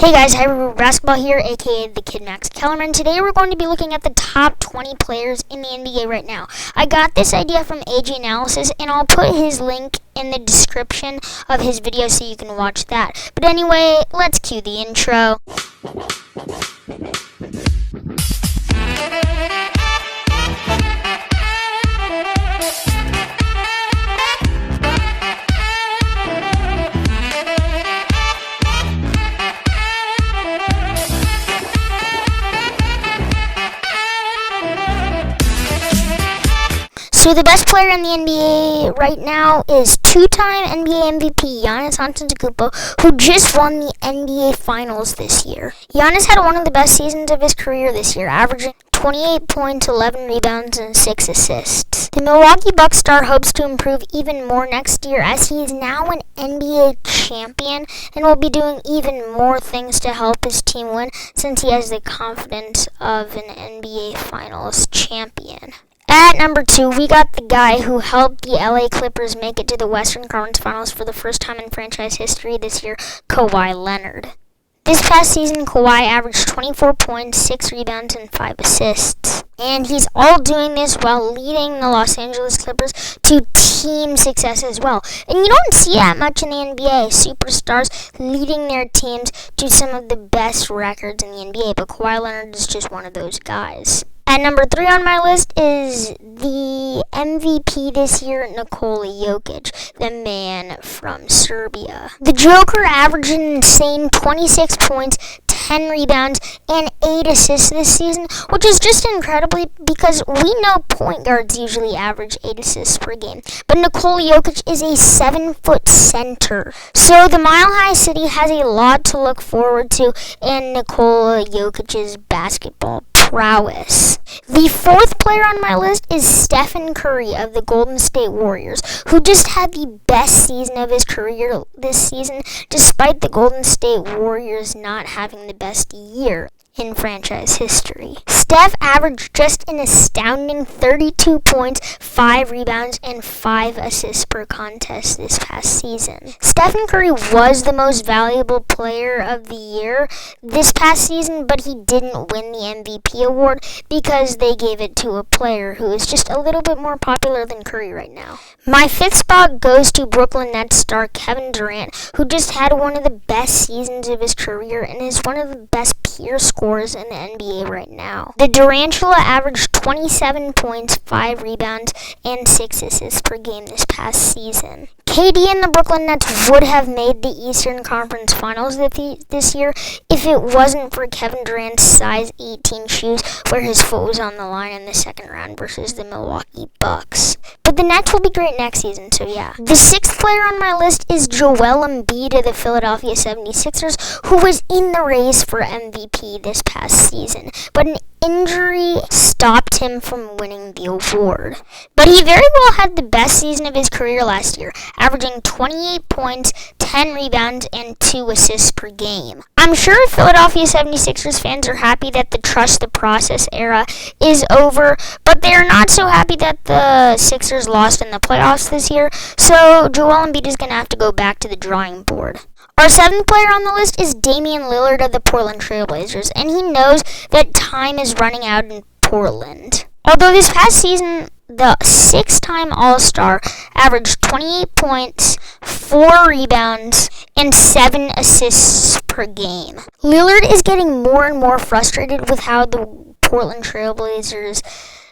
Hey guys, Hyrule Basketball here, aka the Kid Max Kellerman. Today we're going to be looking at the top 20 players in the NBA right now. I got this idea from AG Analysis, and I'll put his link in the description of his video so you can watch that. But anyway, let's cue the intro. So the best player in the NBA right now is two-time NBA MVP Giannis Antetokounmpo, who just won the NBA Finals this year. Giannis had one of the best seasons of his career this year, averaging 28 points, 11 rebounds, and 6 assists. The Milwaukee Bucks star hopes to improve even more next year as he is now an NBA champion and will be doing even more things to help his team win since he has the confidence of an NBA Finals champion. At number 2, we got the guy who helped the LA Clippers make it to the Western Conference Finals for the first time in franchise history this year, Kawhi Leonard. This past season, Kawhi averaged 24 points, 6 rebounds, and 5 assists. And he's all doing this while leading the Los Angeles Clippers to team success as well. And you don't see that much in the NBA, superstars leading their teams to some of the best records in the NBA, but Kawhi Leonard is just one of those guys. At number 3 on my list is the MVP this year, Nikola Jokic, the man from Serbia. The Joker averaged an insane 26 points, 10 rebounds, and 8 assists this season, which is just incredibly because we know point guards usually average 8 assists per game. But Nikola Jokic is a 7-foot center. So the Mile High City has a lot to look forward to in Nikola Jokic's basketball prowess. The 4th player on my list is Stephen Curry of the Golden State Warriors, who just had the best season of his career this season, despite the Golden State Warriors not having the best year in franchise history. Steph averaged just an astounding 32 points, 5 rebounds, and 5 assists per contest this past season. Stephen Curry was the most valuable player of the year this past season, but he didn't win the MVP award because they gave it to a player who is just a little bit more popular than Curry right now. My 5th spot goes to Brooklyn Nets star Kevin Durant, who just had one of the best seasons of his career and is one of the best pure scorers in the NBA right now. The Durantula averaged 27 points, 5 rebounds, and 6 assists per game this past season. KD and the Brooklyn Nets would have made the Eastern Conference Finals this year if it wasn't for Kevin Durant's size 18 shoes where his foot was on the line in the second round versus the Milwaukee Bucks. But the Nets will be great next season, so yeah. The 6th player on my list is Joel Embiid of the Philadelphia 76ers, who was in the race for MVP this past season, but an injury stopped him from winning the award. But he very well had the best season of his career last year, averaging 28 points, 10 rebounds, and 2 assists per game. I'm sure Philadelphia 76ers fans are happy that the trust the process era is over, but they are not so happy that the Sixers lost in the playoffs this year, so Joel Embiid is going to have to go back to the drawing board. Our 7th player on the list is Damian Lillard of the Portland Trail Blazers, and he knows that time is running out in Portland. Although this past season, the 6-time All-Star averaged 28 points, 4 rebounds, and 7 assists per game. Lillard is getting more and more frustrated with how the Portland Trail Blazers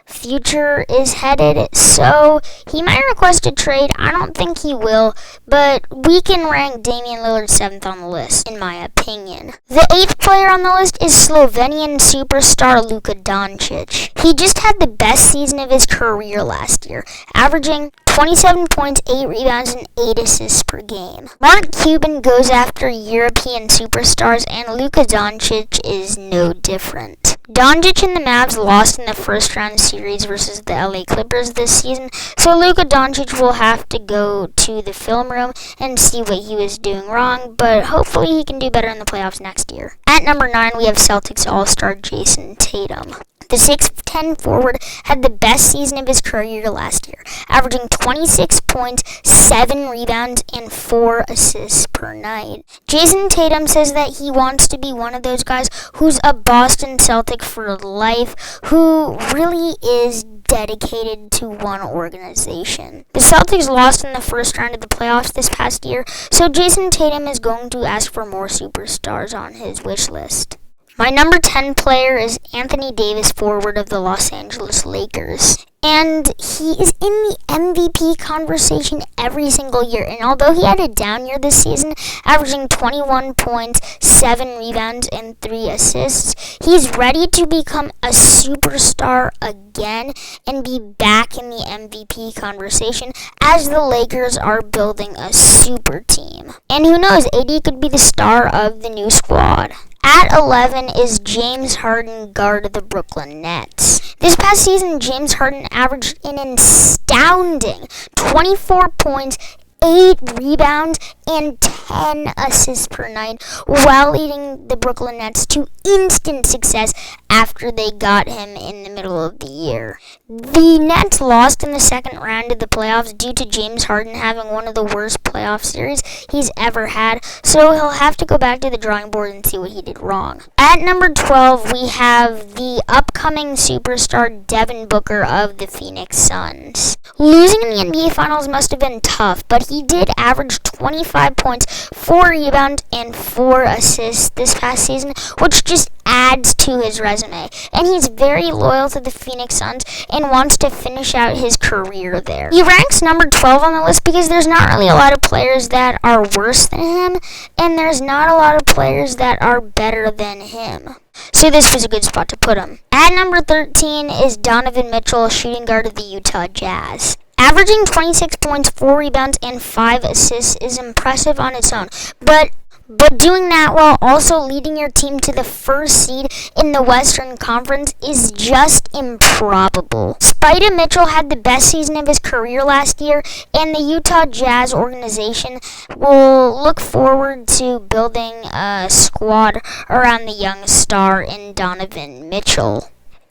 future is headed, so he might request a trade. I don't think he will, but we can rank Damian Lillard 7th on the list, in my opinion. The 8th player on the list is Slovenian superstar Luka Doncic. He just had the best season of his career last year, averaging 27 points, 8 rebounds, and 8 assists per game. Mark Cuban goes after European superstars, and Luka Doncic is no different. Doncic and the Mavs lost in the first round series versus the LA Clippers this season, so Luka Doncic will have to go to the film room and see what he was doing wrong, but hopefully he can do better in the playoffs next year. At number 9, we have Celtics All-Star Jayson Tatum. The 6'10 forward had the best season of his career last year, averaging 26 points, 7 rebounds, and 4 assists per night. Jayson Tatum says that he wants to be one of those guys who's a Boston Celtic for life, who really is dedicated to one organization. The Celtics lost in the first round of the playoffs this past year, so Jayson Tatum is going to ask for more superstars on his wish list. My number 10 player is Anthony Davis, forward of the Los Angeles Lakers. And he is in the MVP conversation every single year. And although he had a down year this season, averaging 21 points, 7 rebounds, and 3 assists, he's ready to become a superstar again and be back in the MVP conversation as the Lakers are building a super team. And who knows, AD could be the star of the new squad. At 11 is James Harden, guard of the Brooklyn Nets. This past season, James Harden averaged an astounding 24 points, 8 rebounds, and 10 assists per night, while leading the Brooklyn Nets to instant success after they got him in the middle of the year. The Nets lost in the second round of the playoffs due to James Harden having one of the worst playoff series he's ever had, so he'll have to go back to the drawing board and see what he did wrong. At number 12, we have the upcoming superstar Devin Booker of the Phoenix Suns. Losing in the NBA Finals must have been tough, but he did average 25 points, 4 rebounds, and 4 assists this past season, which just adds to his resume. And he's very loyal to the Phoenix Suns and wants to finish out his career there. He ranks number 12 on the list because there's not really a lot of players that are worse than him, and there's not a lot of players that are better than him. So this was a good spot to put him. At number 13 is Donavan Mitchell, shooting guard of the Utah Jazz. Averaging 26 points, 4 rebounds, and 5 assists is impressive on its own, but doing that while also leading your team to the first seed in the Western Conference is just improbable. Spida Mitchell had the best season of his career last year, and the Utah Jazz organization will look forward to building a squad around the young star in Donovan Mitchell.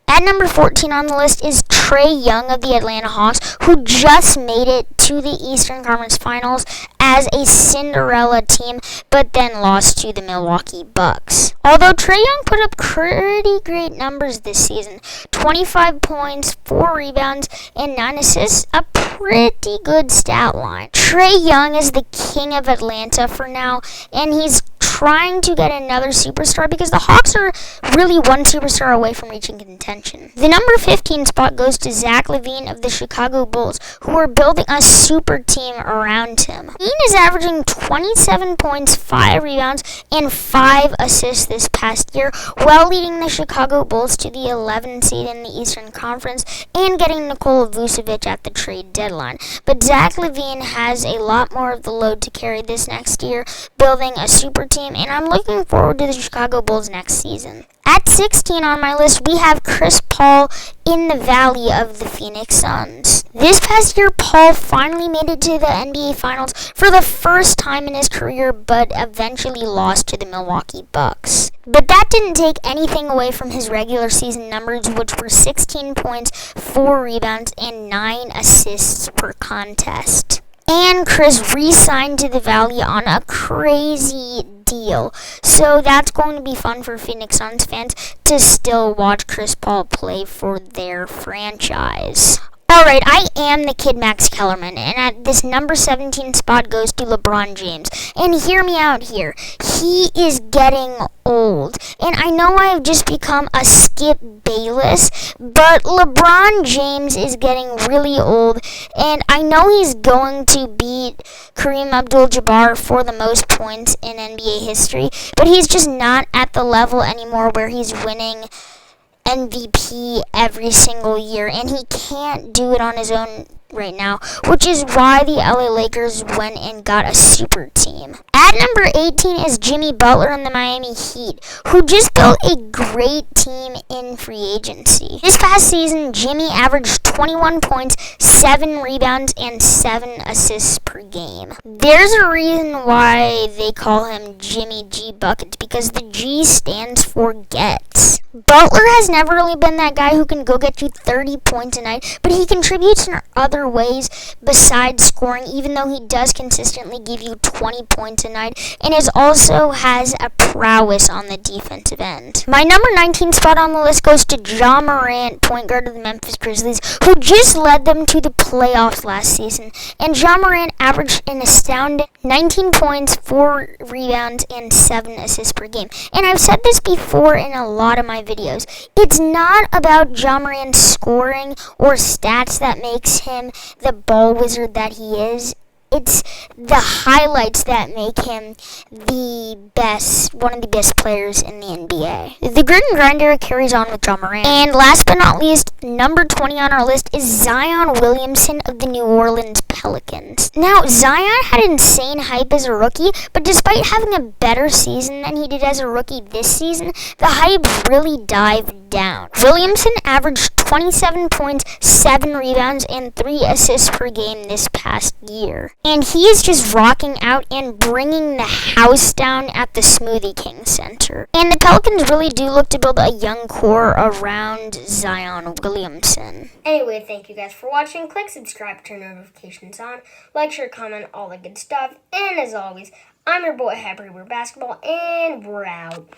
At number 14 on the list is Trae Young of the Atlanta Hawks, who just made it to the Eastern Conference Finals as a Cinderella team, but then lost to the Milwaukee Bucks. Although Trae Young put up pretty great numbers this season, 25 points, 4 rebounds, and 9 assists, a pretty good stat line. Trae Young is the king of Atlanta for now, and he's trying to get another superstar because the Hawks are really one superstar away from reaching contention. The number 15 spot goes to Zach Lavine of the Chicago Bulls, who are building a super team around him. Lavine is averaging 27 points, 5 rebounds, and 5 assists this past year, while leading the Chicago Bulls to the 11th seed in the Eastern Conference and getting Nikola Vucevic at the trade deadline. But Zach Lavine has a lot more of the load to carry this next year, building a super team, and I'm looking forward to the Chicago Bulls next season. At 16 on my list, we have Chris Paul in the Valley of the Phoenix Suns. This past year, Paul finally made it to the NBA Finals for the first time in his career, but eventually lost to the Milwaukee Bucks. But that didn't take anything away from his regular season numbers, which were 16 points, 4 rebounds, and 9 assists per contest. And Chris re-signed to the Valley on a crazy deal. So that's going to be fun for Phoenix Suns fans to still watch Chris Paul play for their franchise. Alright, I am the Kid Max Kellerman, and at this number 17 spot goes to LeBron James. And hear me out here. He is getting old. And I know I have just become a Skip Bayless, but LeBron James is getting really old, and I know he's going to beat Kareem Abdul-Jabbar for the most points in NBA history, but he's just not at the level anymore where he's winning MVP every single year, and he can't do it on his own right now, which is why the LA Lakers went and got a super team. At number 18 is Jimmy Butler in the Miami Heat, who just built a great team in free agency. This past season, Jimmy averaged 21 points, 7 rebounds, and 7 assists per game. There's a reason why they call him Jimmy G Buckets, because the G stands for gets. Butler has never really been that guy who can go get you 30 points a night, but he contributes in other ways besides scoring, even though he does consistently give you 20 points a night, and also has a prowess on the defensive end. My number 19 spot on the list goes to Ja Morant, point guard of the Memphis Grizzlies, who just led them to the playoffs last season. And Ja Morant averaged an astounding 19 points, 4 rebounds, and 7 assists per game. And I've said this before in a lot of my videos. It's not about Ja Morant's scoring or stats that makes him the ball wizard that he is. It's the highlights that make him one of the best players in the NBA. The grit and grind era carries on with Ja Morant. And last but not least, number 20 on our list is Zion Williamson of the New Orleans Pelicans. Now, Zion had insane hype as a rookie, but despite having a better season than he did as a rookie this season, the hype really dived down. Williamson averaged 27 points, 7 rebounds, and 3 assists per game this past year. And he is just rocking out and bringing the house down at the Smoothie King Center. And the Pelicans really do look to build a young core around Zion Williamson. Anyway, thank you guys for watching. Click subscribe, turn notifications on, like, share, comment, all the good stuff. And as always, I'm your boy Happy Basketball, and we're out.